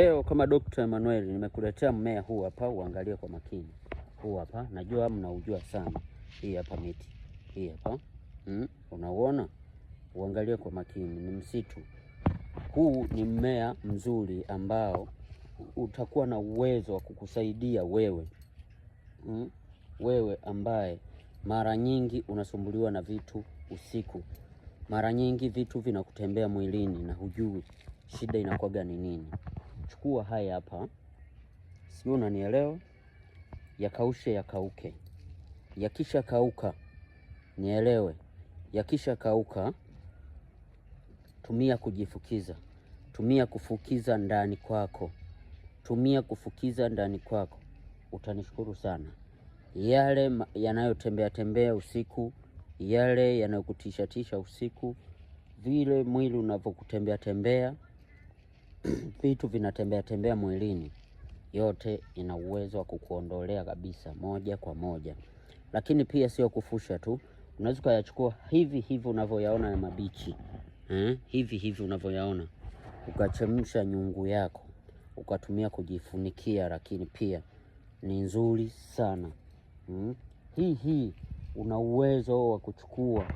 Leo kama Dr. Emmanuel nimekuletea mmea huu hapa, uangalie kwa makini. Huu hapa najua mnaujua sana. Hii hapa miti. Hii hapa. Unauona? Uangalie kwa makini, ni msitu. Huu ni mmea mzuri ambao utakuwa na uwezo wa kukusaidia wewe. Wewe ambaye mara nyingi unasumbuliwa na vitu usiku. Mara nyingi vitu vinakutembea mwilini na hujui shida inakuwa ni nini. Chukua haya hapa, sio, unanielewa? Yakaushe yakauke. Yakisha kauka, nielewe, yakisha kauka, tumia kujifukiza. Tumia kufukiza ndani kwako. Tumia kufukiza ndani kwako. Utanishukuru sana. Yale yanayotembea tembea usiku, yale yanayokutisha usiku, vile mwili unavyokutembea tembea, vitu vinatembea tembea mwilini, yote ina uwezo wa kukuondolea kabisa moja kwa moja. Lakini pia sio kufusha tu, unaweza kuyachukua hivi hivi unavyoyaona na mabichi. Hivi hivi unavyoyaona, ukachemsha nyungu yako, ukatumi lakini pia ni nzuri sana. Hii una uwezo wa kuchukua,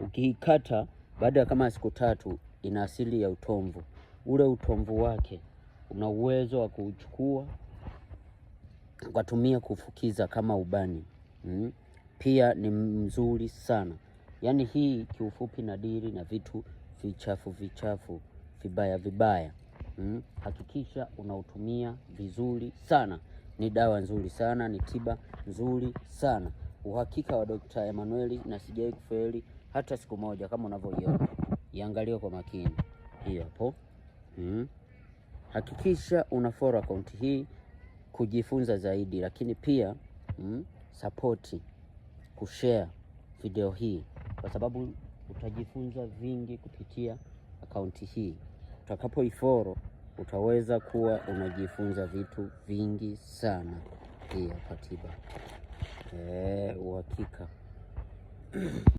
ukiikata baada ya kama siku 3, ina asili ya utomvu. Ule utomvu wake una uwezo wa kuchukua ukatumia kufukiza kama ubani. Pia ni mzuri sana. Yaani hii kiufupi nadiri na vitu vichafu vibaya. Hakikisha unautumia vizuri sana. Ni dawa nzuri sana, ni tiba nzuri sana. Uhakika wa Dr. Emmanuel, na sijai kufeli hata siku moja. Kama unavyoiona, iangalie kwa makini. Hii hapo. Hakikisha una follow account hii kujifunza zaidi, lakini pia support, kushare video hii, kwa sababu utajifunza vingi kupitia akaunti hii. Utakapoifollow utaweza kuwa unajifunza vitu vingi sana. Hii hapa tiba uhakika.